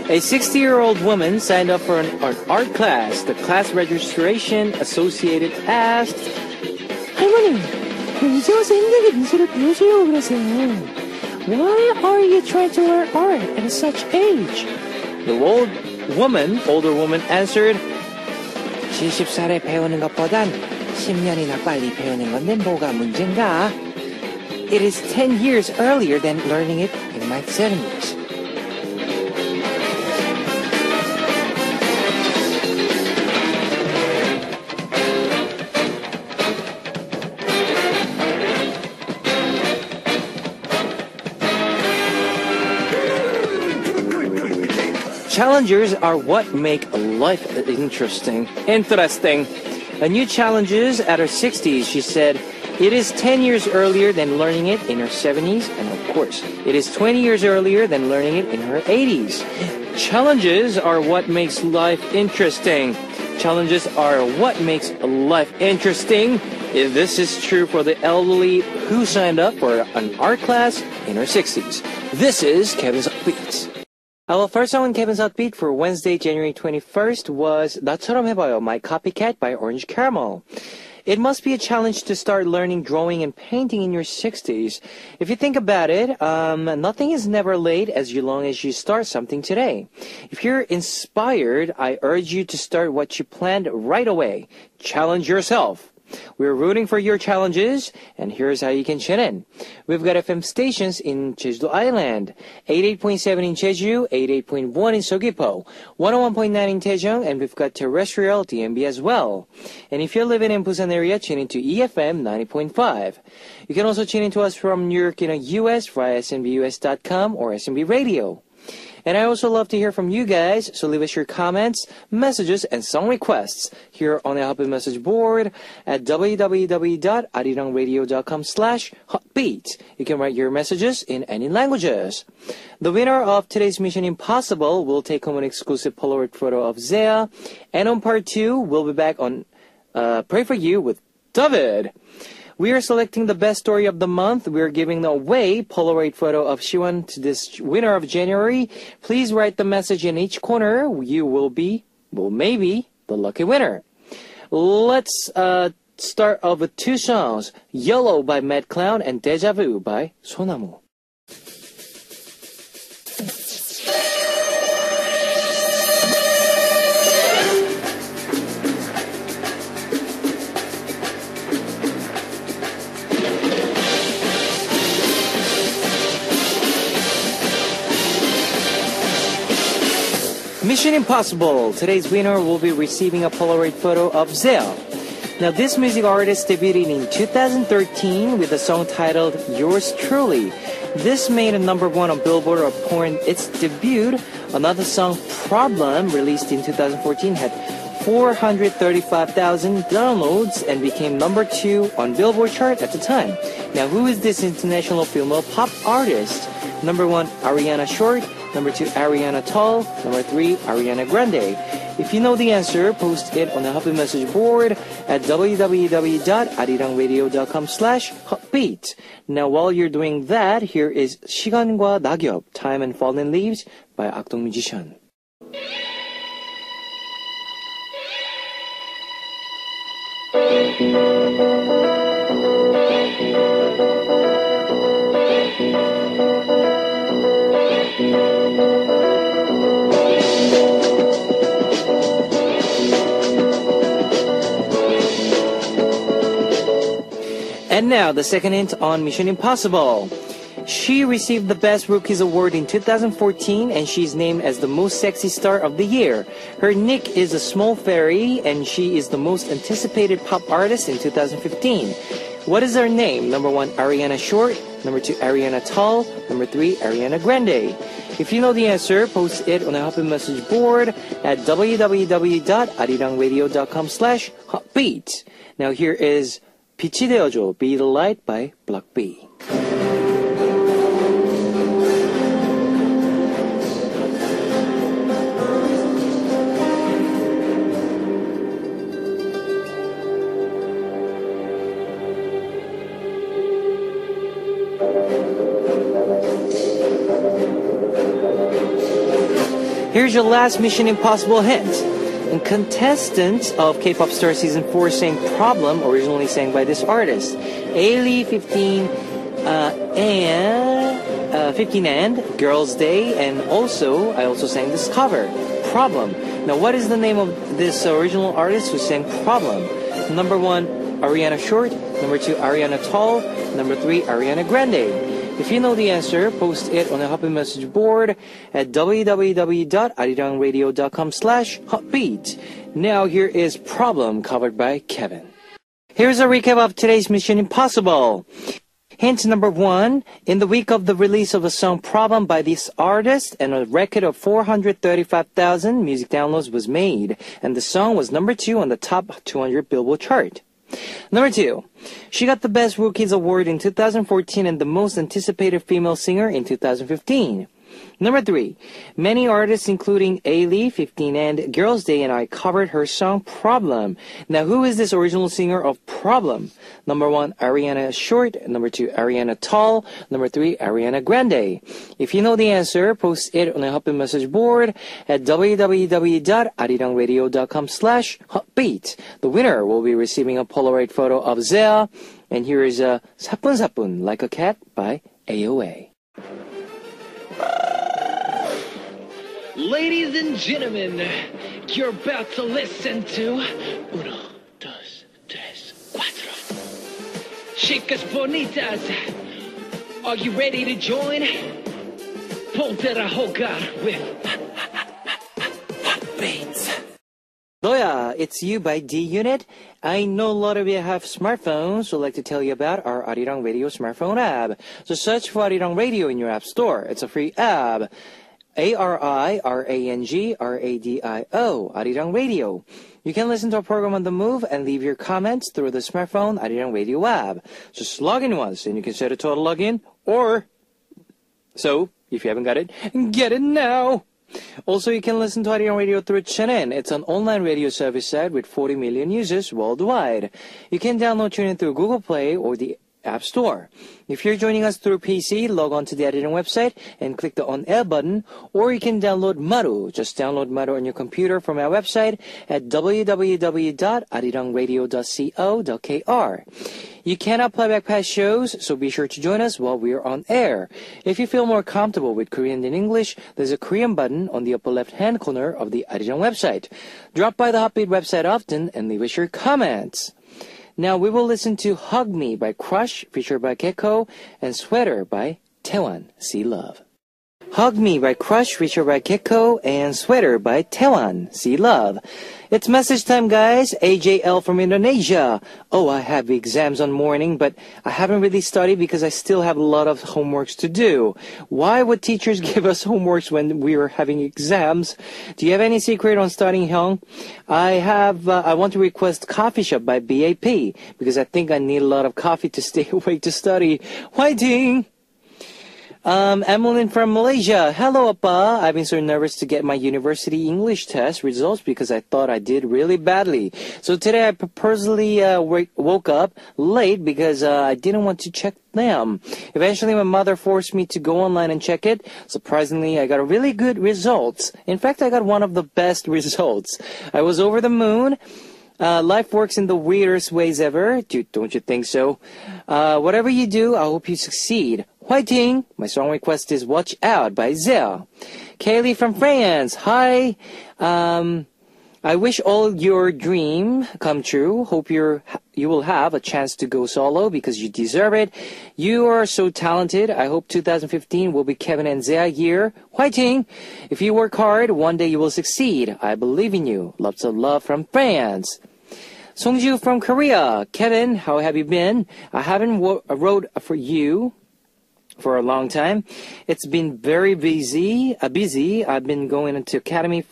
A 60-year-old woman signed up for an art class. The class registration associated asked, 할머니, 이제 와서 힘들게 미술을 배우시려고 그러세요. Why are you trying to learn art at such age? The older woman answered, 70살에 배우는 것보단 10년이나 빨리 배우는 건데 뭐가 문제인가? It is 10 years earlier than learning it in my 70s. Challenges are what make life interesting. A new challenges at her 60s, she said, it is 10 years earlier than learning it in her 70s, and of course, it is 20 years earlier than learning it in her 80s. Challenges are what makes life interesting. Challenges are what makes life interesting. This is true for the elderly who signed up for an art class in her 60s. This is Kevin's Upbeat. Our first song on Kevin's Upbeat for Wednesday, January 21st was 나처럼 해봐요, My Copycat by Orange Caramel. It must be a challenge to start learning drawing and painting in your 60s. If you think about it, nothing is never late as long as you start something today. If you're inspired, I urge you to start what you planned right away. Challenge yourself. We're rooting for your challenges, and here's how you can tune in. We've got FM stations in Jeju Island, 88.7 in Jeju, 88.1 in Seogwipo, 101.9 in Daejeon, and we've got terrestrial DMB as well. And if you're living in Busan area, tune into EFM 90.5. You can also tune into us from New York in the US via SMBUS.com or SMB Radio. And I also love to hear from you guys, so leave us your comments, messages, and song requests here on the Hotbeat message board at www.arirangradio.com/hotbeat. You can write your messages in any languages. The winner of today's Mission Impossible will take home an exclusive Polaroid photo of Zea. And on part 2, we'll be back on Pray For You with David. We are selecting the best story of the month. We're giving away Polaroid photo of Siwon to this winner of January. Please write the message in each corner. You will be, maybe, the lucky winner. Let's start off with two songs. Yellow by Mad Clown and Deja Vu by Sonamu. Mission Impossible. Today's winner will be receiving a Polaroid photo of Zea. Now, this music artist debuted in 2013 with a song titled Yours Truly. This made a #1 on Billboard upon its debut. Another song, Problem, released in 2014, had 435,000 downloads and became #2 on Billboard chart at the time. Now, who is this international female pop artist? #1, Ariana Short. #2, Ariana Tall. #3, Ariana Grande. If you know the answer, post it on the Hotbeat message board at www.arirangradio.com/hotbeat. Now, while you're doing that, here is 시간과 낙엽, Time and Fallen Leaves by Akdong Musician. And now, the second hint on Mission Impossible. She received the Best Rookies Award in 2014, and she's named as the most sexy star of the year. Her nick is a small fairy, and she is the most anticipated pop artist in 2015. What is her name? #1, Ariana Short. #2, Ariana Tall. #3, Ariana Grande. If you know the answer, post it on the Hotbeat message board at www.arirangradio.com/hotbeat. Now here is 빛이 되어줘, Be the Light by Block B. Here's your last Mission Impossible hint. And contestants of K-pop Star Season 4 sang Problem, originally sang by this artist. Ailey 15 and Girls' Day, and also I also sang this cover, Problem. Now, what is the name of this original artist who sang Problem? Number 1, Ariana Short. Number 2, Ariana Tall. Number 3, Ariana Grande. If you know the answer, post it on the Happy Message board at www.arirangradio.com/hotbeat. Now here is Problem, covered by Kevin. Here's a recap of today's Mission Impossible. Hint number 1, in the week of the release of the song Problem by this artist, and a record of 435,000 music downloads was made, and the song was number 2 on the top 200 Billboard chart. Number 2, she got the Best Rookies Award in 2014 and the Most Anticipated Female Singer in 2015. Number 3, many artists including Ailey, 15 and Girls' Day and I covered her song Problem. Now, who is this original singer of Problem? Number 1, Ariana Short. Number 2, Ariana Tall. Number 3, Ariana Grande. If you know the answer, post it on the Happy Message board at www.arirangradio.com/hotbeat. The winner will be receiving a Polaroid photo of Zea. And here is a 사뿐사뿐 Like a Cat by AOA. Ladies and gentlemen, you're about to listen to Uno, Dos, Tres, Cuatro. Chicas bonitas, are you ready to join? Ponte a jugar with Beats. Loya, it's You by D-Unit. I know a lot of you have smartphones, so I'd like to tell you about our Arirang Radio smartphone app. So search for Arirang Radio in your app store. It's a free app. ARIRANGRADIO, Arirang Radio. You can listen to our program on the move and leave your comments through the smartphone Arirang Radio app. Just log in once and you can set a total login, or so, if you haven't got it, get it now. Also, you can listen to Arirang Radio through TuneIn. It's an online radio service site with 40 million users worldwide. You can download TuneIn through Google Play or the App Store. If you're joining us through PC, log on to the Arirang website and click the On Air button, or you can download Maru. Just download Maru on your computer from our website at www.arirangradio.co.kr. You cannot play back past shows, so be sure to join us while we are on air. If you feel more comfortable with Korean than English, there's a Korean button on the upper left-hand corner of the Arirang website. Drop by the Hotbeat website often and leave us your comments. Now we will listen to Hug Me by Crush, featured by Gekko, and Sweater by Taewon. See Love. Hug Me by Crush, featured by Gekko, and Sweater by Taewon. See Love. It's message time, guys. AJL from Indonesia. Oh, I have exams on morning, but I haven't really studied because I still have a lot of homeworks to do. Why would teachers give us homeworks when we are having exams? Do you have any secret on studying, Hyung? I want to request Coffee Shop by BAP because I think I need a lot of coffee to stay awake to study. Fighting! Emmeline from Malaysia. Hello, Appa. I've been so nervous to get my university English test results because I thought I did really badly. So today I purposely woke up late because I didn't want to check them. Eventually my mother forced me to go online and check it. Surprisingly, I got really good results. In fact, I got one of the best results. I was over the moon. Life works in the weirdest ways ever. Don't you think so? Whatever you do, I hope you succeed. Fighting! My song request is Watch Out by Zea. Kaylee from France. Hi. I wish all your dream come true. Hope you will have a chance to go solo because you deserve it. You are so talented. I hope 2015 will be Kevin and Zea year. Fighting! If you work hard, one day you will succeed. I believe in you. Lots of love from France. Songju from Korea. Kevin, how have you been? I haven't wrote for you for a long time. It's been very busy. I've been going into academy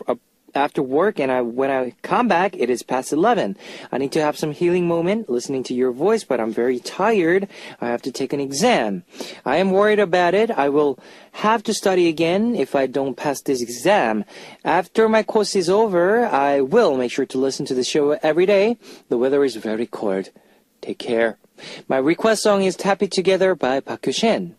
after work, and when I come back, it is past 11. I need to have some healing moment listening to your voice, but I'm very tired. I have to take an exam. I am worried about it. I will have to study again if I don't pass this exam. After my course is over, I will make sure to listen to the show every day. The weather is very cold. Take care. My request song is Happy Together by Park Hyo-shin.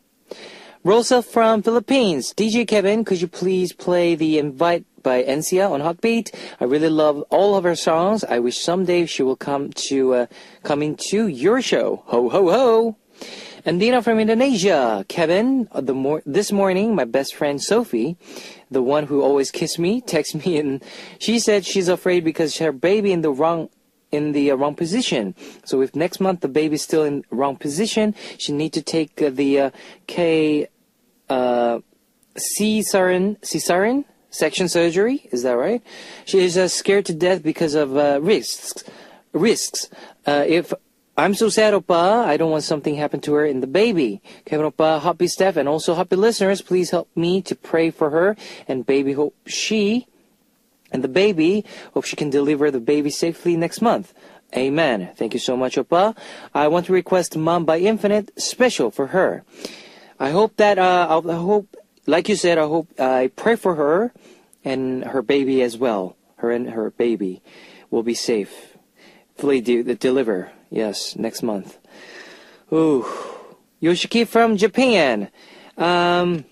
Rosa from Philippines. DJ Kevin, could you please play the Invite by Encia on Heartbeat. I really love all of her songs. I wish someday she will come into your show. Ho, ho, ho. And Dina from Indonesia. Kevin, this morning, my best friend Sophie, the one who always kisses me, texted me, and she said she's afraid because her baby in the wrong position. So if next month the baby's still in wrong position, she need to take the cesarean section surgery. Is that right? She is scared to death because of risks. If I'm so sad, Oppa, I don't want something happen to her and the baby. Kevin Oppa, Happy Steph, and also Happy listeners, please help me to pray for her and baby. Hope she can deliver the baby safely next month. Amen. Thank you so much, Oppa. I want to request Mom by Infinite special for her. I hope that, like you said, I pray for her and her baby as well. Her and her baby will be safe. Fully deliver. Yes, next month. Ooh. Yoshiki from Japan. I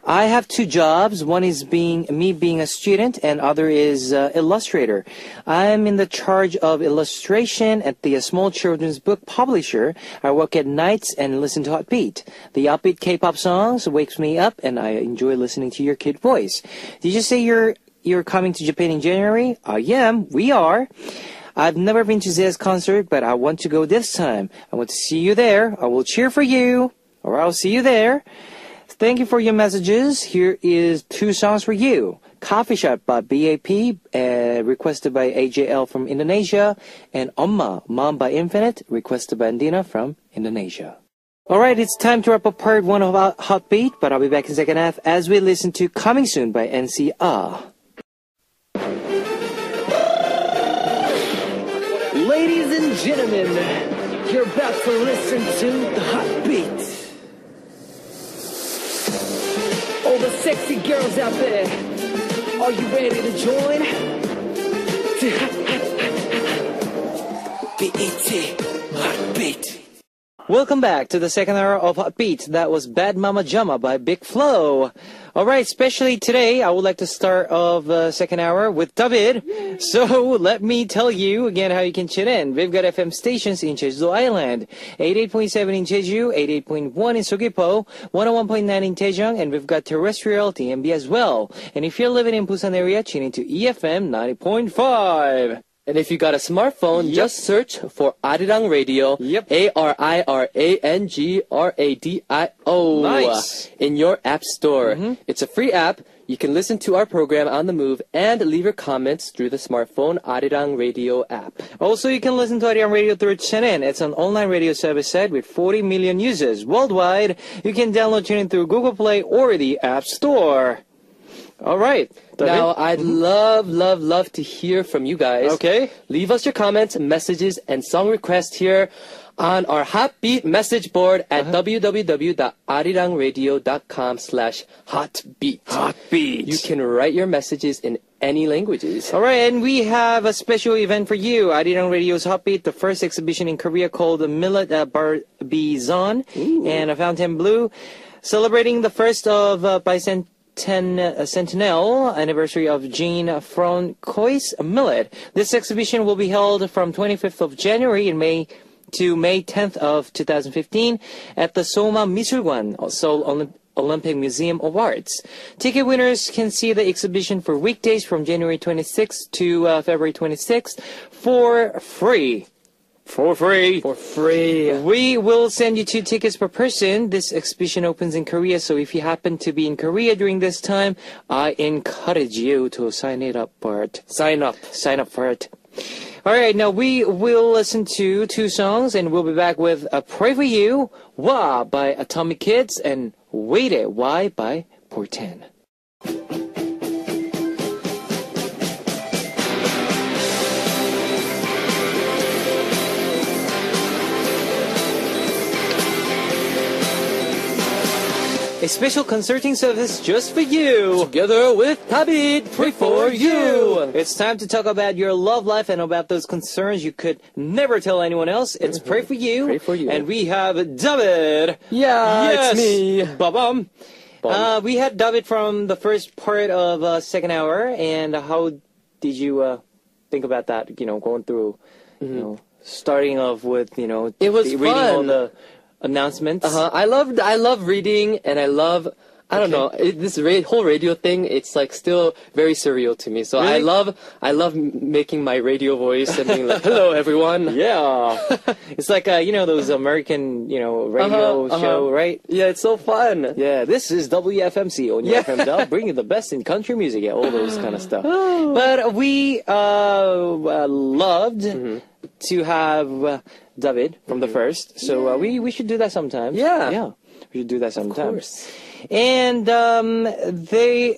have two jobs. One is being a student, and other is illustrator. I am in the charge of illustration at the small children's book publisher. I work at nights and listen to Heartbeat. The upbeat K-pop songs wakes me up, and I enjoy listening to your kid voice. Did you say you're coming to Japan in January? I am. We are. I've never been to Zea's concert, but I want to go this time. I want to see you there. I will cheer for you, or I'll see you there. Thank you for your messages. Here is two songs for you. Coffee Shop by BAP, requested by AJL from Indonesia, and Mom by Infinite, requested by Andina from Indonesia. Alright, it's time to wrap up part one of Heartbeat, but I'll be back in second half as we listen to Coming Soon by NCR. Ladies and gentlemen, you're about to listen to the Heartbeat. All the sexy girls out there, are you ready to join? BET Heartbeat. Welcome back to the second hour of Heartbeat. That was Bad Mama Jama by Big Flo. Alright, especially today, I would like to start off second hour with David. So, let me tell you again how you can tune in. We've got FM stations in Jeju Island. 88.7 in Jeju, 88.1 in Seogwipo, 101.9 in Daejeong, and we've got terrestrial DMB as well. And if you're living in Busan area, tune into EFM 90.5. And if you got a smartphone, just search for Arirang Radio. Yep. ARIRANGRADIO. Nice. In your app store. Mm-hmm. It's a free app. You can listen to our program on the move and leave your comments through the smartphone Arirang Radio app. Also, you can listen to Arirang Radio through TuneIn. It's an online radio service site with 40 million users worldwide. You can download TuneIn through Google Play or the App Store. All right. Now, I'd love to hear from you guys. Okay. Leave us your comments, messages, and song requests here on our Heartbeat message board at www.arirangradio.com/heartbeat. Heartbeat. You can write your messages in any languages. All right, and we have a special event for you. Arirang Radio's Heartbeat, the first exhibition in Korea called the Millet Barbizon and Fontainebleau, celebrating the first of centennial anniversary of Jean Francois's Millet. This exhibition will be held from 25th of January in May to May 10th of 2015 at the Soma Misulgwan, Seoul Olympic Museum of Arts. Ticket winners can see the exhibition for weekdays from January 26th to February 26th for free. For free. We will send you 2 tickets per person. This exhibition opens in Korea, so if you happen to be in Korea during this time, I encourage you to sign up for it. Sign up for it. All right, now we will listen to 2 songs, and we'll be back with Pray For You, Wah by Atomic Kids, and Wait It, Why by Porten. A special concerting service just for you. Together with David, Pray For You. It's time to talk about your love life and about those concerns you could never tell anyone else. It's Pray For You. Pray For You. And we have David. Yeah, yes. it's me. Ba-bum. We had David from the first part of second hour, and how did you think about that? You know, going through, you know, starting off with, you know, It was reading all fun. the announcements. I love reading, and I love. I don't know, this whole radio thing, it's like still very surreal to me. So Really? I love making my radio voice and being like, hello everyone. Yeah, it's like you know, those American, you know, radio show, right? Yeah, it's so fun. Yeah, this is WFMC on your FM dial, bringing the best in country music, yeah, all those kind of stuff. But we loved to have David from the first, so we should do that sometime. Yeah. We should do that sometime. course. And there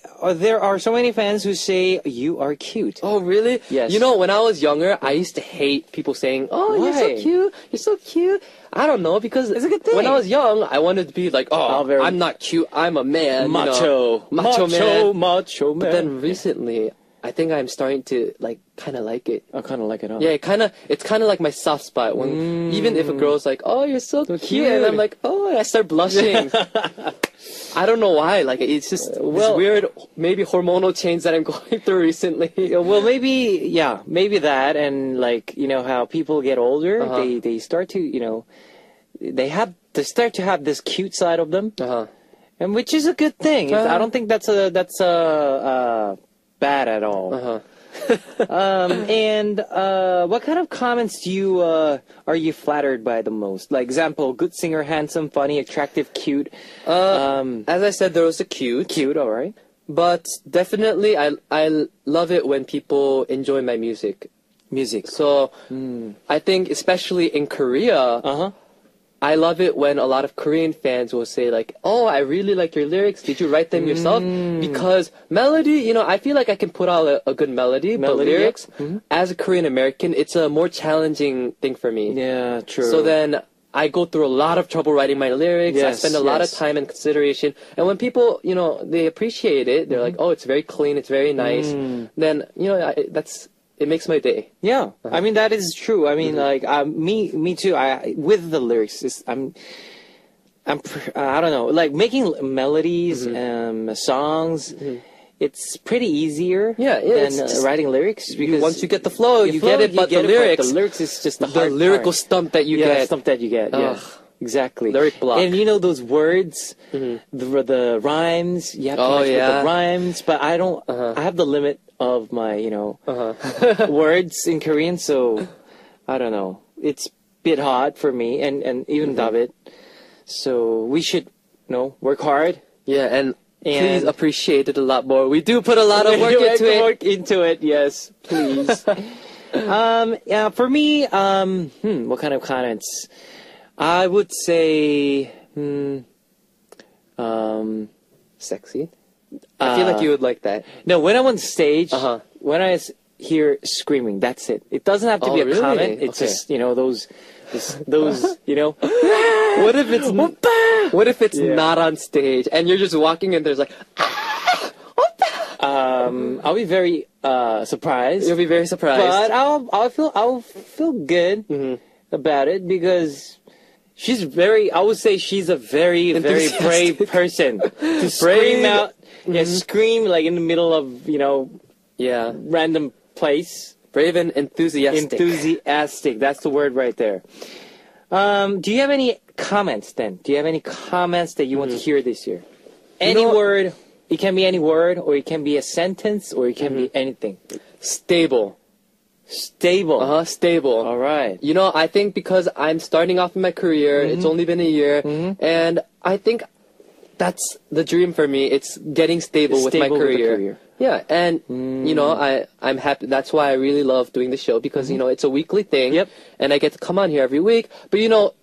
are so many fans who say you are cute. Oh, really? Yes. You know, when I was younger, I used to hate people saying, oh, you're Why? so cute. You're so cute. I don't know, because It's a good thing. when I was young, I wanted to be like, Oh, very- I'm not cute. I'm a man. you know. macho man. man. But then recently, I think I'm starting to like kind of like it. I kind of like it. Huh? Yeah, it's kind of like my soft spot when even if a girl's like, "Oh, you're so cute," and I'm like, "Oh," and I start blushing. I don't know why. Like it's just this weird, maybe hormonal change that I'm going through recently. Well, maybe that, and like, you know, how people get older, they start to, you know, they start to have this cute side of them, and which is a good thing. I don't think that's bad at all. And what kind of comments do you are you flattered by the most? Like, example, good singer, handsome, funny, attractive, cute. As I said, there was a cute, All right. but definitely I love it when people enjoy my music. So I think especially in Korea, I love it when a lot of Korean fans will say like, "Oh, I really like your lyrics. Did you write them yourself?" Because melody, you know, I feel like I can put out a good melody, but lyrics, as a Korean American, it's a more challenging thing for me. Yeah, true. So then I go through a lot of trouble writing my lyrics. I Yes, spend a lot of yes. time and consideration. And when people, you know, they appreciate it, they're like, "Oh, it's very clean. It's very nice." Then, you know, it makes my day. Yeah, I mean, that is true. I mean, like, me too. With the lyrics, I don't know, like making melodies, songs. It's pretty easier it's than just- writing lyrics, because Once you get the flow, you get it. But the lyrics is just the the hard lyrical part. stump that you Yeah, get. stuff that you get. Yeah, Ugh. exactly. Lyric block. And you know those words, the rhymes. You have to match with the rhymes, but I don't. I have the limit of my, you know, words in Korean, so I don't know. It's a bit hard for me, and even David. So we should, you know, work hard. Yeah, and please And- appreciate it a lot more. We do put a lot of work into it. Work into it, yes, please. Yeah, for me, what kind of comments? I would say, Sexy. I feel like you would like that. no, when I'm on stage, Uh-huh. when I hear screaming, that's it. It doesn't have to Oh, be a really? comment. It's Okay. just, you know, those, you know. What if it's Yeah. not on stage and you're just walking and there's like I'll be very surprised. you'll be very surprised. But I'll feel good about it, because I would say she's a very, very brave Enthusiastic. person to scream out, scream like in the middle of, you know, Yeah, random place. brave and enthusiastic. Enthusiastic. That's the word right there. Do you have any comments then? Do you have any comments that you want to hear this year? Any know- word. It can be any word, or it can be a sentence, or it can be anything. Stable. Stable. Stable. All right. You know, I think because I'm starting off in my career, it's only been a year, and I think that's the dream for me. It's getting stable with my Stable with the career. career. Yeah, and you know, I'm happy. That's why I really love doing the show, because you know it's a weekly thing, Yep. and I get to come on here every week. But you know,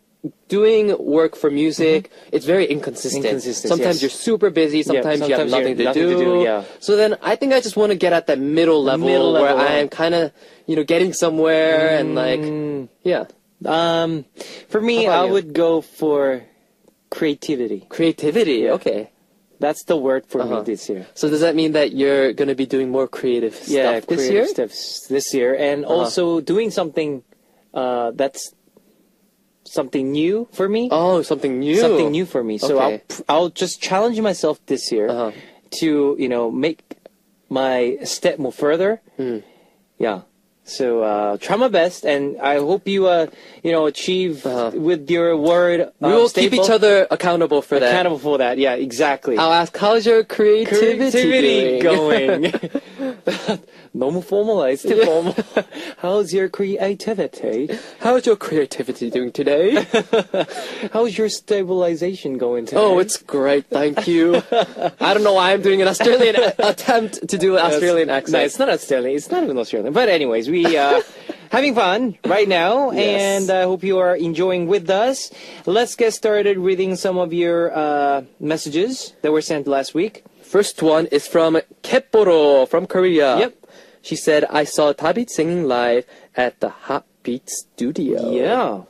doing work for music, it's very inconsistent. Sometimes yes. you're super busy. Sometimes you have sometimes nothing, you're to, nothing do. to do, yeah. So then I think I just want to get at that middle level where level, I am kind of, you know, getting somewhere and like, yeah. For me, How about I you? would go for creativity. Creativity, okay. That's the word for me Uh-huh. this year. So does that mean that you're going to be doing more creative stuff this creative year? stuff this year, and also doing something that's something new for me. Oh, something new. Something new for me. So Okay. I'll just challenge myself this year to make my step more further. Yeah. So try my best, and I hope you achieve with your word. We will keep each other accountable for that. accountable for that. Yeah, exactly. I'll ask, how's your creativity going? 너무 formalized. Formal. How's your creativity? How's your creativity doing today? How's your stabilization going today? Oh, it's great, thank you. I don't know why I'm doing an Australian attempt to do an Australian accent. No, it's not Australian. It's not even Australian. But anyways, we having fun right now, and I hope you are enjoying with us. Let's get started reading some of your messages that were sent last week. First one is from Keporo from Korea. Yep. She said, I saw Tabit singing live at the Hot Beat Studio. Yeah.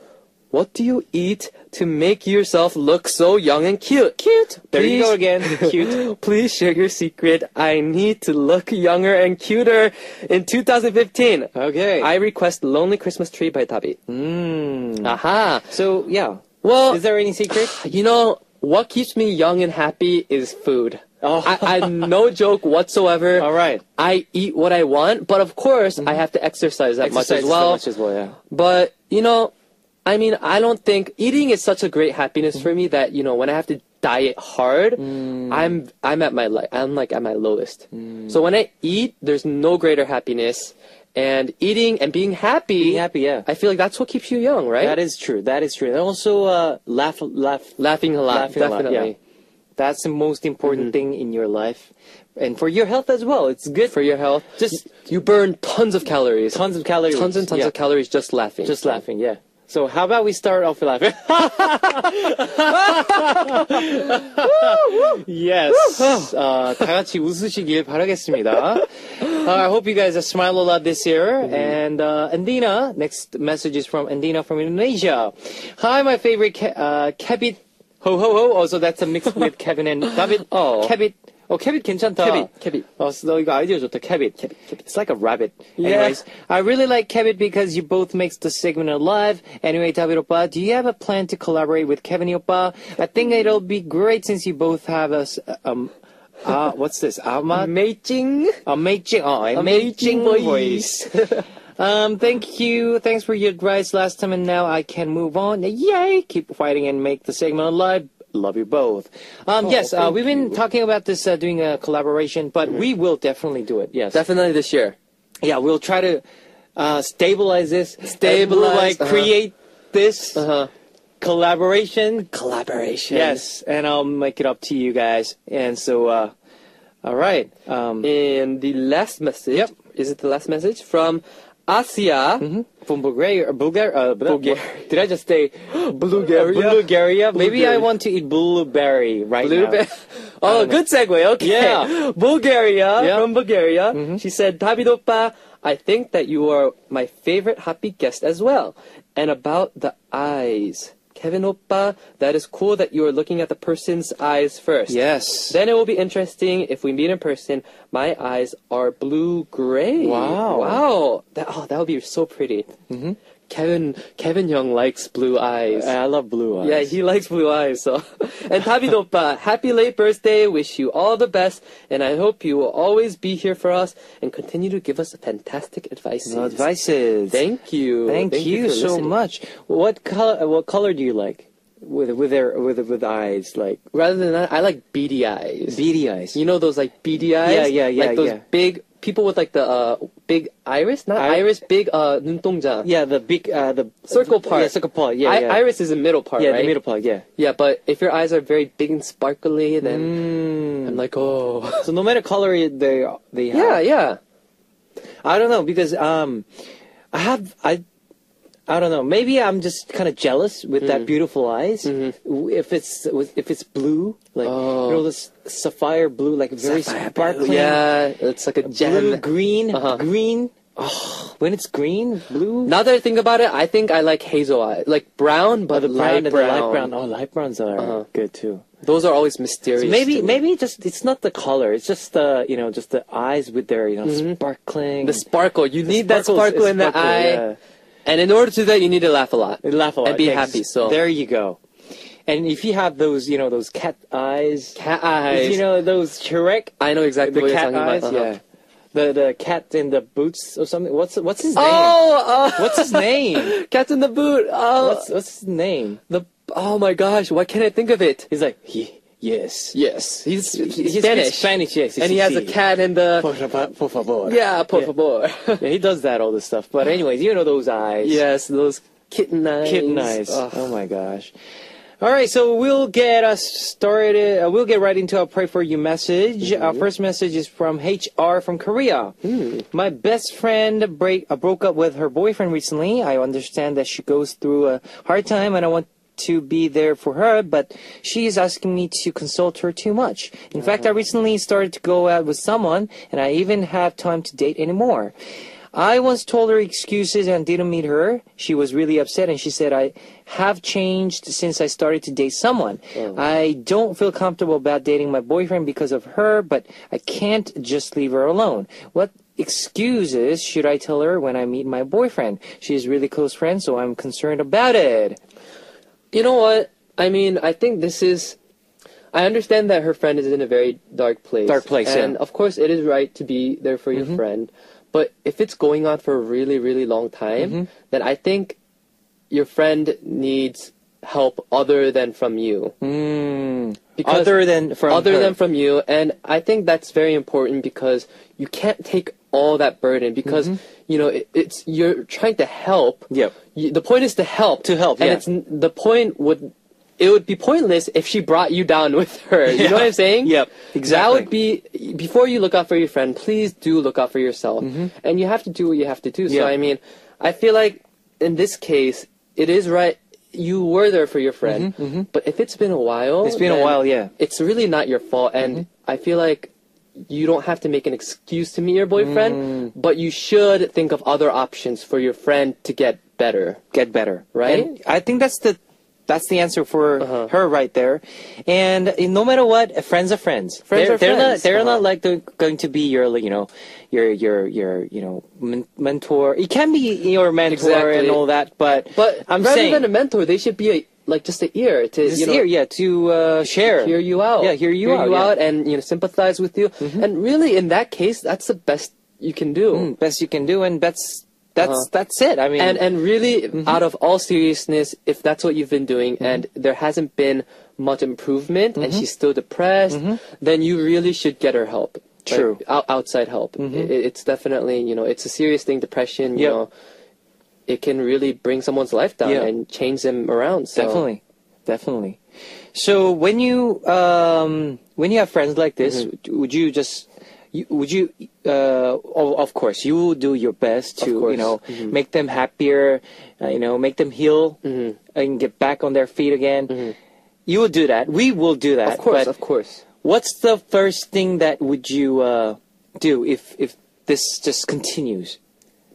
What do you eat to make yourself look so young and cute? Cute. There you Please- go again. Cute. Please share your secret. I need to look younger and cuter in 2015. Okay. I request Lonely Christmas Tree by Tabit. Aha. So, yeah. Well, Is there any secret? what keeps me young and happy is food. Oh. I no joke whatsoever. All right. I eat what I want, but of course I have to exercise that much as Exercise well. so much as well, yeah. But I don't think eating is such a great happiness for me that when I have to diet hard, I'm at my at my lowest. So when I eat, there's no greater happiness. And eating and being happy, yeah. I feel like that's what keeps you young, right? That is true. That is true. And also, laughing a lot, laughing a lot, definitely. yeah. That's the most important thing in your life. And for your health as well. It's good For your health, Just you burn tons of calories, tons of calories. tons and tons Yeah. of calories just laughing. Just laughing, yeah. So how about we start off with laughing? Yes. 다 같이 웃으시길 바라겠습니다. I hope you guys smile a lot this year. And Andina, next message is from Andina from Indonesia. Hi, my favorite Kevin. Ho ho ho. Also, that's a mix with Kevin and David. Oh. Kevin. Kevin 괜찮다. Kevin. 너 이거 아이디어 좋다. Kevin. It's like a rabbit. Yeah. Anyways, I really like Kevin because you both makes the segment alive. Anyway, David Oppa, do you have a plan to collaborate with Kevin Oppa? I think it'll be great since you both have a what's this? Amazing. Amazing voice. Thank you. Thanks for your advice last time, and now I can move on. Yay! Keep fighting and make the segment alive. Love you both. Yes, we've been talking about this, doing a collaboration, but we will definitely do it. Yes. Definitely this year. Yeah, we'll try to stabilize this. Stabilize, We'll create this collaboration. Collaboration. Yes, and I'll make it up to you guys. And so, all right. And the last message. Yep. Is it the last message from Asia? From Bulgaria. Did I just say Bulgaria? Bulgaria? Maybe I Bulgaria. want to eat blueberry right Blueberry. now. Oh, good segue. Okay. Yeah. Bulgaria. Yeah. From Bulgaria. She said, David Oppa, I think that you are my favorite happy guest as well. And about the eyes. Kevin Oppa, that is cool that you are looking at the person's eyes first. Yes. Then it will be interesting if we meet in person. My eyes are blue-gray. Wow. Wow. That would be so pretty. Kevin Young likes blue eyes. I love blue eyes. Yeah, he likes blue eyes. So, and David Oppa, happy late birthday. Wish you all the best, and I hope you will always be here for us and continue to give us fantastic advice. Advices. Thank you. Thank you for so listening. much. What color do you like? With eyes, like Rather than that, I like beady eyes. beady eyes. You know those like beady eyes? Yeah, Like those yeah. big people with like the big iris, not iris, big 눈동자. Yeah, the big the Circle part. Yeah, circle part. Yeah, yeah. Iris is the middle part, yeah, right? the middle part. Yeah. Yeah, but if your eyes are very big and sparkly, then I'm like, oh. So no matter color they have. Yeah. I don't know because I don't know. Maybe I'm just kind of jealous with that beautiful eyes. If it's blue, like this sapphire blue, like very sparkling. Yeah, it's like a gem. Blue, green, Uh-huh. green. Oh, when it's green, blue. Now that I think about it, I think I like hazel eyes, like brown, but the brown light and the brown. light brown. Oh, light browns are good too. Those are always mysterious. So maybe just it's not the color. It's just the just the eyes with their sparkling. the sparkle. You need that sparkle in the eye. Yeah. And in order to do that, you need to laugh a lot. Laugh a lot. And be happy. So there you go. And if you have those, those cat eyes. Cat eyes. Those Shrek. I know exactly what you're cat talking eyes, about. yeah. The cat in the boots or something. What's his name? What's his name? Cat in the boot. What's his name? Oh my gosh, why can't I think of it? He's like, yes. Yes, he's He Spanish. speaks Spanish, yes. And he has a cat in the... Por favor. Yeah, por favor. Yeah, he does that, all this stuff. But anyways, those eyes. Yes, those kitten eyes. Kitten eyes. Ugh. Oh my gosh. All right, so we'll get us started. We'll get right into our Pray For You message. Our first message is from HR from Korea. My best friend broke up with her boyfriend recently. I understand that she goes through a hard time and I want to be there for her, but she is asking me to consult her too much. In fact, I recently started to go out with someone and I even have time to date anymore. I once told her excuses and didn't meet her. She was really upset and she said, I have changed since I started to date someone. I don't feel comfortable about dating my boyfriend because of her, but I can't just leave her alone. What excuses should I tell her when I meet my boyfriend? She's really close friend, so I'm concerned about it. You know what? I mean, I think this is... I understand that her friend is in a very dark place. And of course, it is right to be there for your friend. But if it's going on for a really, really long time, then I think your friend needs help other than from you. Other than from you. And I think that's very important because you can't take all that burden because, it's you're trying to help. Yep. The point is to help. And it would be pointless if she brought you down with her. You know what I'm saying? Yep, exactly. That would be, before you look out for your friend, please do look out for yourself. And you have to do what you have to do. So, I mean, I feel like in this case, it is right. You were there for your friend. But if it's been a while. It's really not your fault. And I feel like you don't have to make an excuse to meet your boyfriend, but you should think of other options for your friend to get better. Right? And I think that's the answer for her right there. And no matter what, friends are friends. They're not like going to be your mentor. It can be your mentor and all that, but I'm rather saying than a mentor, they should be just an ear to share, hear you out. Yeah, hear you out and sympathize with you. And really, in that case, that's the best you can do. Best you can do, and that's it. I mean, and really, out of all seriousness, if that's what you've been doing and there hasn't been much improvement and she's still depressed, then you really should get her help. True. Outside help. It's definitely, it's a serious thing. Depression, you know, it can really bring someone's life down and change them around. So. Definitely. So when you have friends like this, would you just... of course, you will do your best to, make them happier, make them heal and get back on their feet again. You will do that. We will do that. Of course. What's the first thing that would you do if this just continues?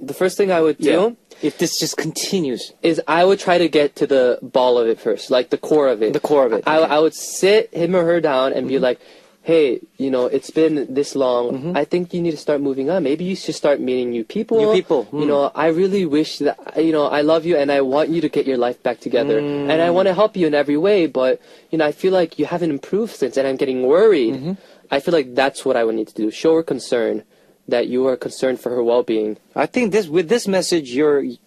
The first thing I would do, if this just continues, is I would try to get to the ball of it first, like the core of it. I would sit him or her down and be like, hey, it's been this long. I think you need to start moving on. Maybe you should start meeting new people. I really wish that, I love you and I want you to get your life back together. And I want to help you in every way, but, I feel like you haven't improved since and I'm getting worried. I feel like that's what I would need to do. Show her concern, that you are concerned for her well-being. I think with this message, I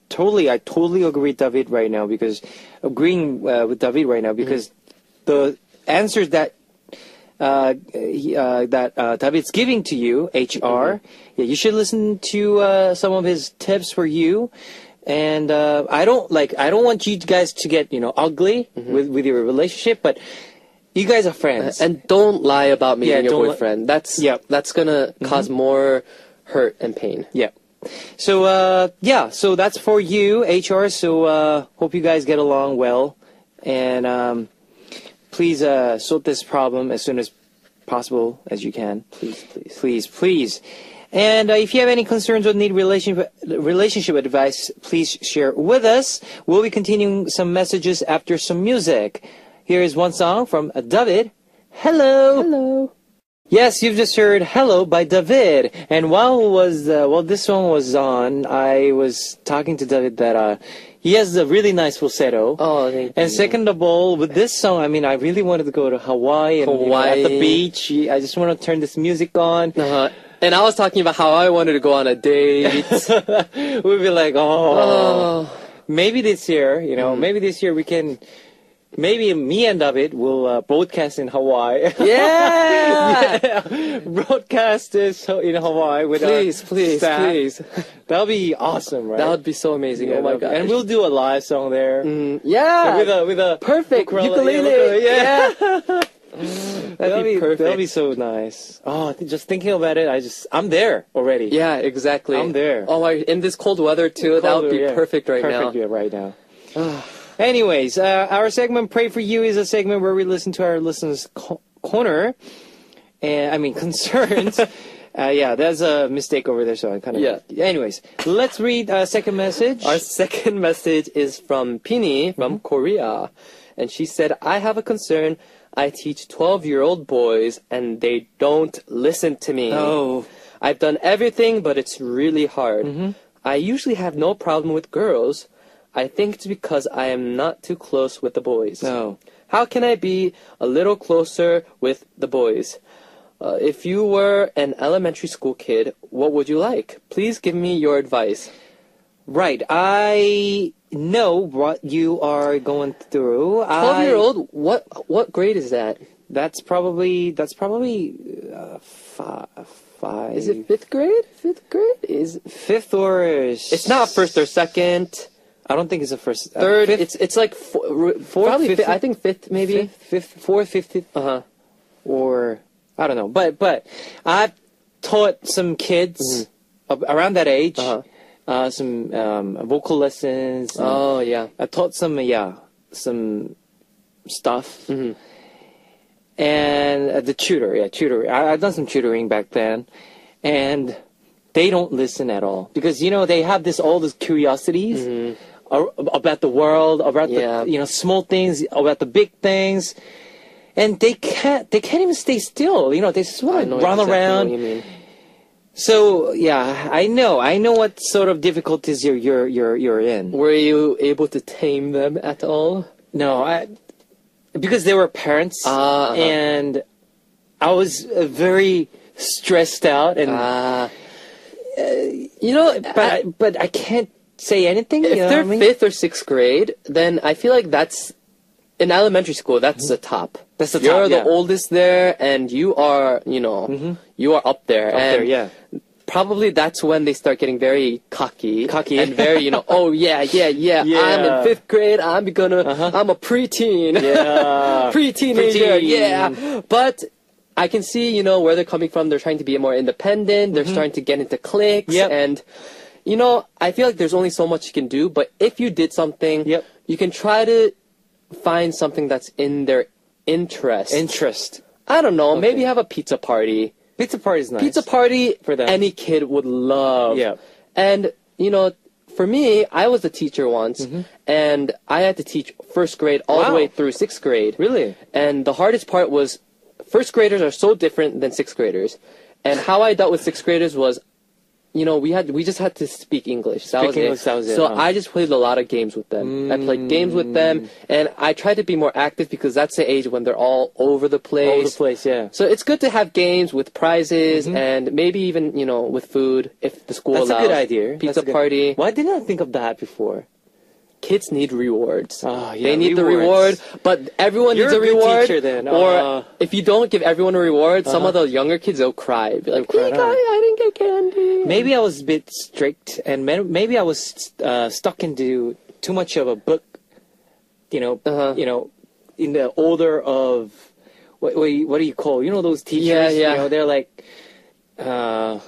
totally agree with David right now because the answers that David's giving to you, HR. You should listen to some of his tips for you. And I don't want you guys to get ugly with your relationship, but you guys are friends. And don't lie about meeting your boyfriend. That's gonna cause more hurt and pain. Yeah. So so that's for you, HR. So hope you guys get along well, and please sort this problem as soon as possible as you can. Please. And if you have any concerns or need relationship advice, please share with us. We'll be continuing some messages after some music. Here is one song from David. Hello. Yes, you've just heard "Hello" by David. And while this song was on, I was talking to David that he has a really nice falsetto. Oh, thank you. And second of all, with this song, I mean, I really wanted to go to Hawaii and at the beach. I just want to turn this music on. And I was talking about how I wanted to go on a date. We'd be like, maybe this year, maybe this year we can. Maybe me and David will broadcast in Hawaii. Yeah! Broadcast this in Hawaii with please. That'll be awesome, right? That would be so amazing. Oh my god! And we'll do a live song there. Yeah, with a perfect ukulele. Yeah. That'll be perfect. That'll be so nice. Oh, just thinking about it, I'm there already. Yeah, exactly. I'm there. Oh my! In this cold weather too, that would be perfect right now. Perfect right now. Anyways, our segment "Pray for You" is a segment where we listen to our listeners' corner, concerns. There's a mistake over there, so I kind of. Yeah. Anyways, let's read our second message. Our second message is from Pini from Korea, and she said, "I have a concern. I teach 12-year-old boys, and they don't listen to me. Oh. I've done everything, but it's really hard. I usually have no problem with girls. I think it's because I am not too close with the boys. No. How can I be a little closer with the boys? If you were an elementary school kid, what would you like? Please give me your advice." Right. I know what you are going through. 12-year-old? What grade is that? That's probably 5. Is it fifth grade? Fifth grade? Is fifth or? It's not first or second. I don't think it's the first. Third. Fifth, it's like fourth. Probably fifth, I think fifth, maybe. Fourth, fifth. Or I don't know. But I've taught some kids around that age. Some vocal lessons. Oh yeah. I taught some stuff. And the tutor. I've done some tutoring back then, and they don't listen at all because they have all these curiosities about the world, about the small things, about the big things, and they can't even stay still. They just want to run around. What you mean. So I know what sort of difficulties you're in. Were you able to tame them at all? No, because they were parents, and I was very stressed out, and but I can't say anything. If they're fifth or sixth grade, then I feel like that's in elementary school. That's the top. That's the top. You're the oldest there, and you are, you are up there. Probably that's when they start getting very cocky and very, oh yeah, I'm in fifth grade. I'm a preteen, pre-teenager, yeah. But I can see, where they're coming from. They're trying to be more independent. They're starting to get into cliques, and I feel like there's only so much you can do. But if you did something, you can try to find something that's in their interest. I don't know. Maybe have a pizza party. Pizza party is nice. Pizza party for them. Any kid would love. Yeah. And, for me, I was a teacher once, and I had to teach first grade all the way through sixth grade. Really? And the hardest part was first graders are so different than sixth graders. And how I dealt with sixth graders was, we just had to speak English. That was it. So I just played a lot of games with them. I played games with them, and I tried to be more active because that's the age when they're all over the place. Over the place, yeah. So it's good to have games with prizes and maybe even, with food if the school allows. That's a good idea. Pizza party. Why didn't I think of that before? Kids need rewards. Oh, yeah, they need the reward, but everyone needs a reward. You're a good teacher then. Or if you don't give everyone a reward, some of the younger kids, they'll cry. Be like, I didn't get candy. Maybe I was a bit strict, and maybe I was stuck into too much of a book, in the order of, what do you call, those teachers? Yeah. They're like, not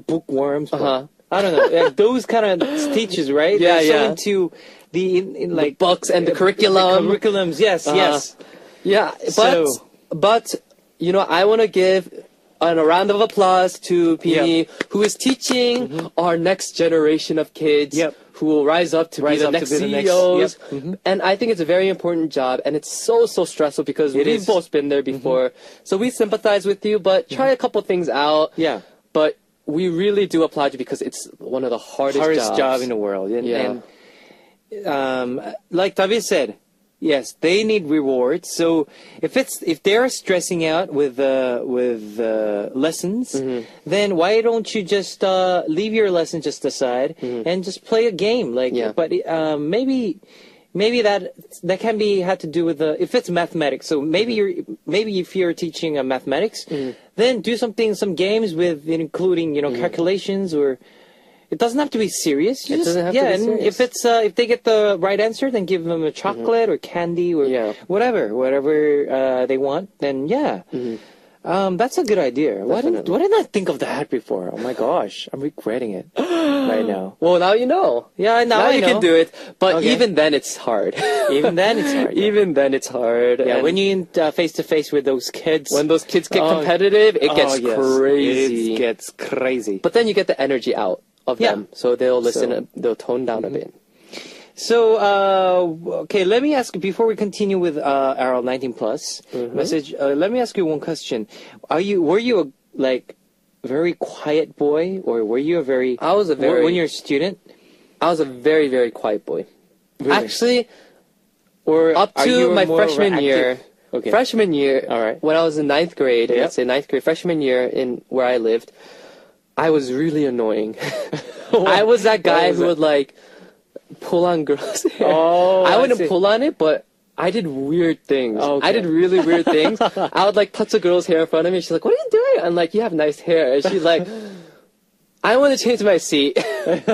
bookworms, but I don't know, like those kind of teachers, right? They're so into the the books and the curriculum. The curriculums, yes. Yeah, but I want to give a round of applause to Pini, who is teaching our next generation of kids who will rise up to be the next CEOs. And I think it's a very important job, and it's so stressful because we've both been there before. So we sympathize with you, but try a couple things out. Yeah. But we really do applaud you because it's one of the hardest job in the world. And like David said, yes, they need rewards. So if they're stressing out with lessons, then why don't you just leave your lesson just aside and just play a game? But maybe that can be had to do with if it's mathematics. So maybe if you're teaching mathematics, then do some games with including calculations or. It doesn't have to be serious. It doesn't have to be serious. If it's if they get the right answer, then give them a chocolate or candy or whatever they want. Then that's a good idea. Why didn't I think of that before? Oh my gosh, I'm regretting it right now. Well, now you know. Yeah, now you know. Can do it. But even then, it's hard. Even then, it's hard. Even then, it's hard. Yeah, when you're face to face with those kids. When those kids get competitive, it gets crazy. It gets crazy. But then you get the energy out of them, so they'll listen. They'll tone down a bit. So, okay, let me ask you, before we continue with our 19 plus message, let me ask you one question. Were you a very quiet boy, or were you when you're a student? I was a very, very quiet boy. Really? Actually, up to my freshman year. Okay. Freshman year, all right. When I was in 9th grade, let's say 9th grade, freshman year in where I lived, I was really annoying. I was that guy who would pull on girls' hair. I wouldn't pull on it, but I did weird things. Okay. I did really weird things. I would touch a girl's hair in front of me. She's like, "What are you doing?" I'm like, "You have nice hair." And she's like, "I want to change my seat." I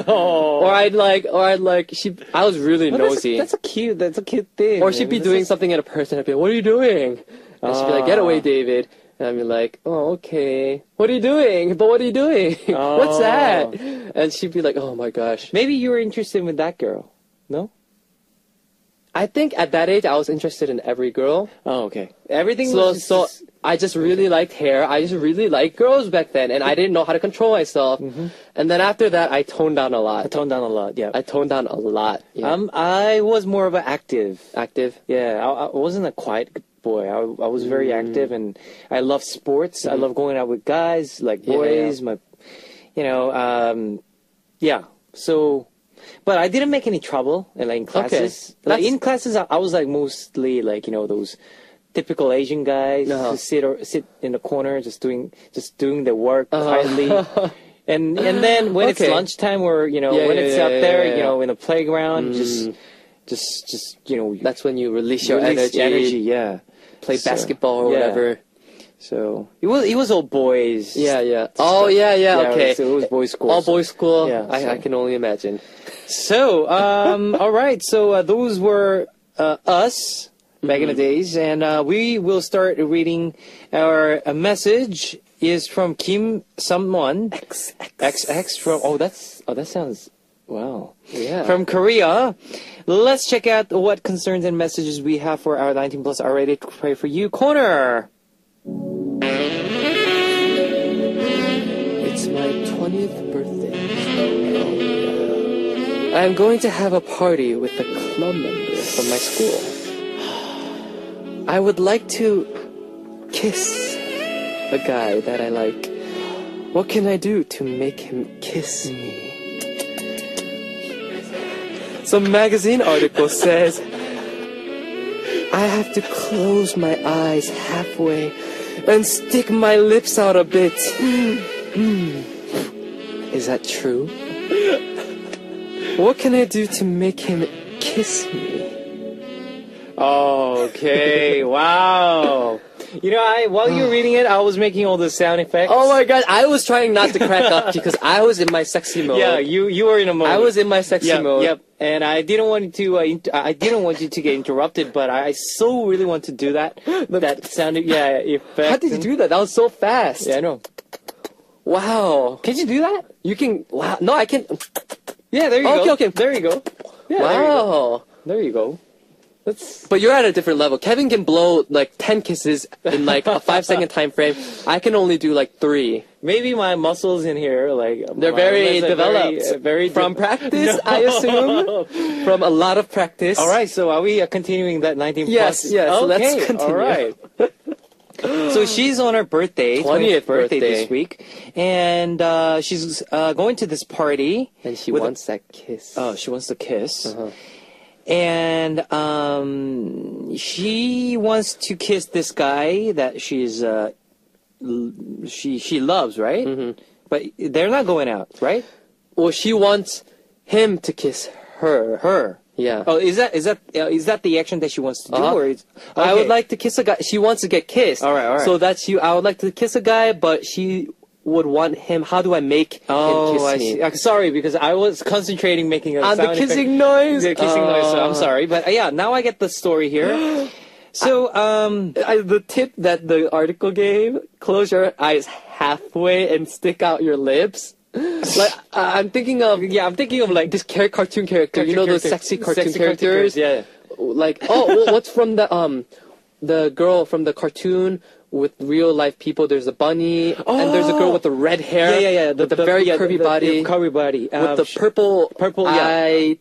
was really nosy. That's a cute thing. Or she'd be doing something at a person. I'd be like, "What are you doing?" And she'd be like, "Get away, David." And I'd be like, "Oh, okay. What are you doing? But what are you doing? What's that?" And she'd be like, "Oh my gosh." Maybe you were interested with that girl. No? I think at that age I was interested in every girl. Oh, okay. Everything so I just really liked hair. I just really liked girls back then, and I didn't know how to control myself. And then after that, I toned down a lot. Yeah. I toned down a lot. Yeah. I was more of an active. Active? Yeah, I wasn't a quiet boy. I was very active, and I love sports. I love going out with guys, boys. So, but I didn't make any trouble in classes. Okay. In classes, I was mostly those typical Asian guys who sit in the corner just doing their work quietly. And then when it's lunchtime or when it's out there in the playground, just that's when you release your energy. Yeah. Play basketball or whatever. So it was all boys. Yeah. Okay. So it was boys' school. All boys' school. Yeah. I can only imagine. So all right. So those were us back in the days, and we will start reading our message. Is from Kim someone XX from that sounds. Wow. Yeah. From Korea. Let's check out what concerns and messages we have for our 19 plus are ready to pray for you corner. It's my 20th birthday. I'm going to have a party with the club members from my school. I would like to kiss a guy that I like. What can I do to make him kiss me? Some magazine article says I have to close my eyes halfway and stick my lips out a bit. Is that true? What can I do to make him kiss me? Okay, wow. While you were reading it, I was making all the sound effects. Oh my god, I was trying not to crack up because I was in my sexy mode. Yeah, you were in a mode. I was in my sexy mode. Yep. And I didn't want you to. I didn't want you to get interrupted, but I so really want to do that. That sounded effect. How did you do that? That was so fast. Yeah, I know. Wow. Can you do that? You can. Wow. No, I can. Yeah, there you go. Okay. There you go. Yeah, wow. There you go. But you're at a different level. Kevin can blow like 10 kisses in like a 5-second time frame. I can only do like 3. Maybe my muscles in here, like they're very developed, from practice, I assume, from a lot of practice. All right, so are we continuing that 19 Yes, plus? yes. Okay, So let's continue. All right. So she's on her birthday, 20th birthday this week, and she's going to this party. And she with wants that kiss. Oh, she wants to kiss. Uh-huh. And she wants to kiss this guy that she's she loves, right? Mm-hmm. But they're not going out, right? Well, she wants him to kiss her. Her. Yeah. Oh, is that the action that she wants to do, Uh-huh. or is, I would okay. like to kiss a guy. She wants to get kissed. All right. So that's you. I would like to kiss a guy, but she would want him. How do I make him kiss I me? see. Sorry, because I was concentrating making a On the sound effect. kissing noise. The kissing noise. So I'm sorry, but yeah, now I get the story here. So The tip that the article gave: close your eyes halfway and stick out your lips. Like I'm thinking of like this cartoon character. You know those sexy cartoon characters. Yeah. Like what's from the girl from the cartoon with real life people? There's a bunny and there's a girl with the red hair. Yeah. With the very curvy body. Curvy body. With the purple eye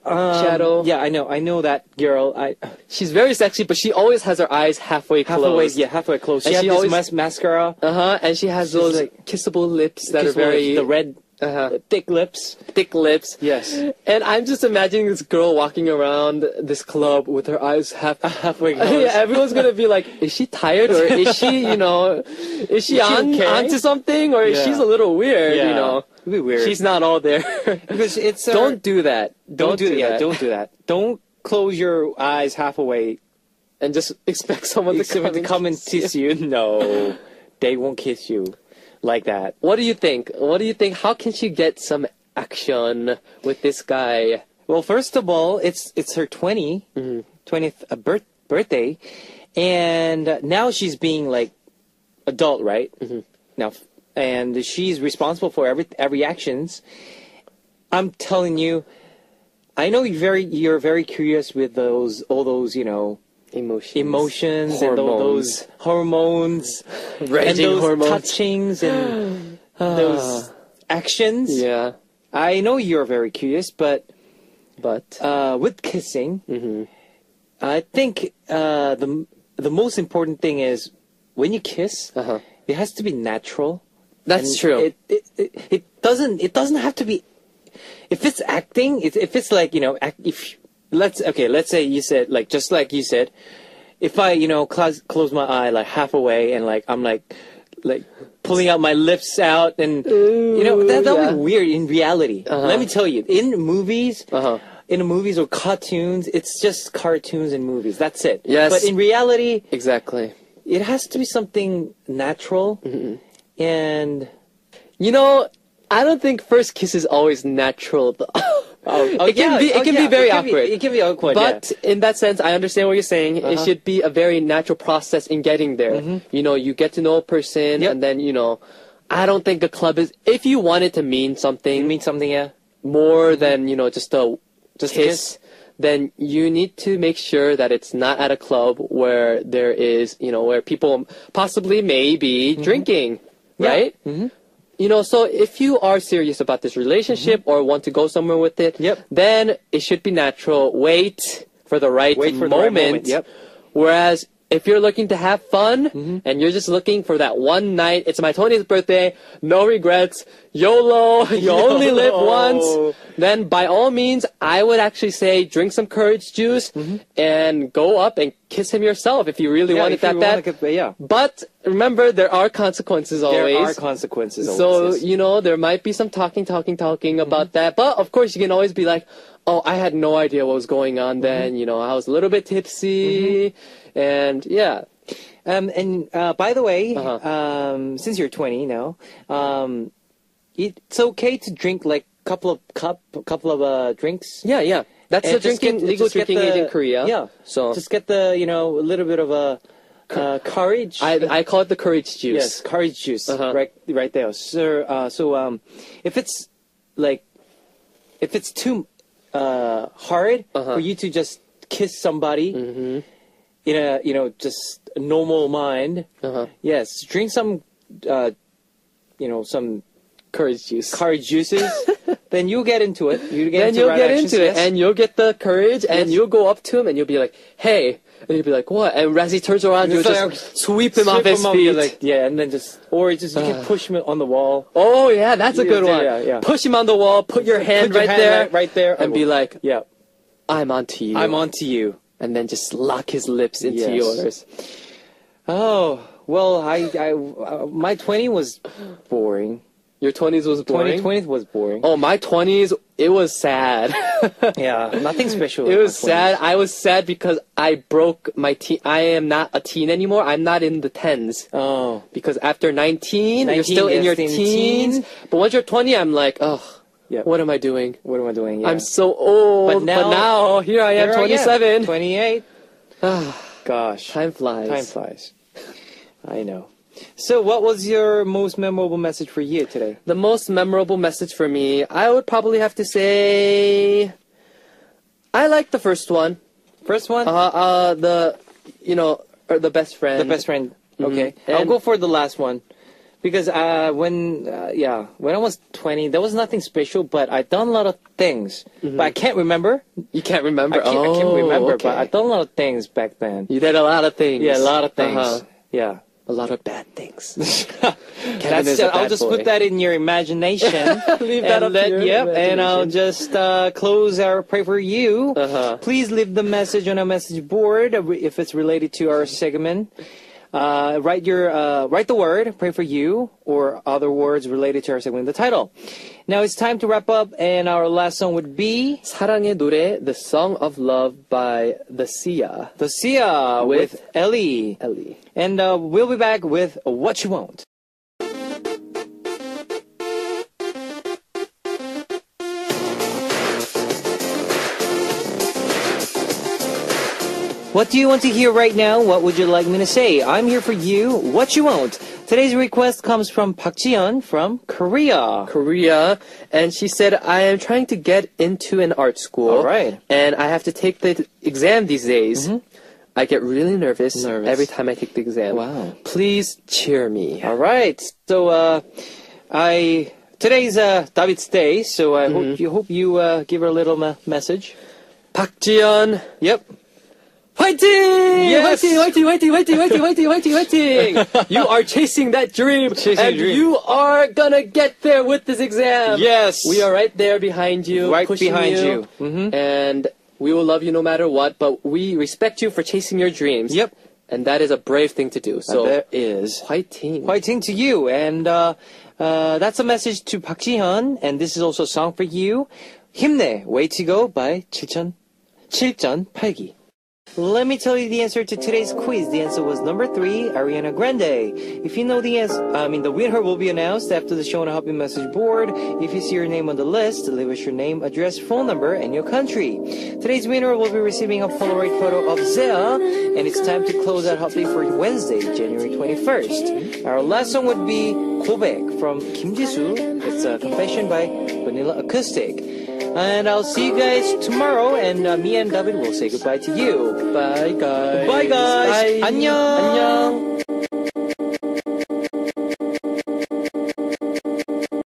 shadow. Yeah, I know that girl. She's very sexy, but she always has her eyes halfway closed. Halfway closed. And She she has always- this mascara. And she has those like- kissable lips that are Kissable lips, very the red thick lips. thick lips. Yes. And I'm just imagining this girl walking around this club with her eyes Halfway closed. Yeah, everyone's gonna be like, is she tired or is she, is she okay? onto something or Yeah. she's a little weird, Yeah. It'd be weird. She's not all there. because it's Don't do that. Don't do that. Yeah, that. don't do that. Don't close your eyes half away. And just expect someone to come and kiss you. No, they won't kiss you like that. What do you think? How can she get some action with this guy? Well, first of all, it's her 20th birthday, and now she's being like adult, right? Mm-hmm. Now, and she's responsible for every actions. I'm telling you, I know you're very curious with all those emotions and all those hormones, Raging and those hormones. touchings and those actions. Yeah. I know you're very curious, but But with kissing, I think the most important thing is when you kiss, it has to be natural. that's And true. It doesn't have to be. If it's acting, if it's like let's say you said like just like you said, if I close my eye like half away and like I'm like pulling out my lips out and that would be weird in reality. Let me tell you, in movies. In the movies or cartoons, it's just cartoons and movies. That's it. Yes. But in reality, Exactly. it has to be something natural. And I don't think first kiss is always natural though. It can be very awkward. It can be awkward. But in that sense, I understand what you're saying. It should be a very natural process in getting there. You get to know a person, and then I don't think a club is. If you want it to mean something, more than just a kiss, then you need to make sure that it's not at a club where there is where people possibly may be drinking, right? So if you are serious about this relationship or want to go somewhere with it, then it should be natural. Wait for the right moment. Whereas if you're looking to have fun and you're just looking for that one night, it's my 20th birthday, no regrets, YOLO, you only live once, then by all means, I would actually say drink some courage juice and go up and kiss him yourself if you really want it that bad. But remember, there are consequences always. There are consequences always. So, there might be some talking about that. But of course, you can always be like, oh, I had no idea what was going on then. I was a little bit tipsy. And yeah. And by the way, since you're 20 now, it's okay to drink like couple of drinks. Yeah. That's And the legal drinking age in Korea. Yeah. So just get the a little bit of a courage. I call it the courage juice. Yes, courage juice. Right there. So if it's too hard for you to just kiss somebody in a, just a normal mind. Yes, drink some, some Courage juice. courage juices. Then you'll get into it. Then you'll get into it, and you'll get the courage, and you'll go up to him, and you'll be like, "Hey," and you'll be like, "What?" And as he turns around, you'll just sweep him off his feet. Like, and then you can push him on the wall. Oh yeah, that's a good one. Yeah. Push him on the wall. Put your hand right there, and be like, "Yeah, I'm onto you. I'm onto you," and then just lock his lips into yours. Oh well, my 20 was boring. Your 20s was boring? 20th was boring. Oh, my 20s, it was sad. Yeah, nothing special. It was sad. I was sad because I broke my teen. I am not a teen anymore. I'm not in the 10s. Oh. Because after 19 you're still in your teens. But once you're 20, I'm like, what am I doing? What am I doing? Yeah. I'm so old. But now here I am, 27. 28. Gosh. Time flies. Time flies. I know. So what was your most memorable message for you today? The most memorable message for me, I would probably have to say, I like the first one. First one? The best friend. The best friend. Okay. I'll go for the last one. Because when I was 20, there was nothing special, but I'd done a lot of things. But I can't remember. You can't remember? I can't remember, but I'd done a lot of things back then. You did a lot of things. Yeah, a lot of things. Yeah. A lot of bad things. I'll just put that in your imagination. Leave that up to your imagination. And I'll just close our Pray For You. Please leave the message on our message board if it's related to our segment. Write the word Pray For You or other words related to our segment in the title. Now it's time to wrap up, and our last song would be 사랑의 노래, The Song of Love by The Sia. The Sia with Ellie. And we'll be back with What You Want. What do you want to hear right now? What would you like me to say? I'm here for you. What you want? Today's request comes from Park Ji-yeon from Korea. And she said, I am trying to get into an art school. All right. And I have to take the exam these days. I get really nervous every time I take the exam. Wow. Please cheer me. All right. So today's David's day, so I hope you give her a little message. Park Ji-yeon. Yep. Fighting! Yes! Fighting! You are chasing that dream, you are gonna get there with this exam. Yes! We are right there behind you, pushing you. And we will love you no matter what, but we respect you for chasing your dreams. Yep. And that is a brave thing to do. So there is. Fighting. Fighting to you. And that's a message to Park Ji-yeon, and this is also a song for you. 힘내, Way to Go by 7.8기. Let me tell you the answer to today's quiz. The answer was number 3, Ariana Grande. If you know the answer, the winner will be announced after the show on a Happy Message board. If you see your name on the list, leave us your name, address, phone number, and your country. Today's winner will be receiving a Polaroid photo of Zea, and it's time to close out Happy for Wednesday, January 21st. Our last song would be 고백 from Kim Jisoo. It's a confession by Vanilla Acoustic. And I'll see you guys tomorrow, and me and David will say goodbye to you. Bye, guys. Bye, guys. Bye. 안녕.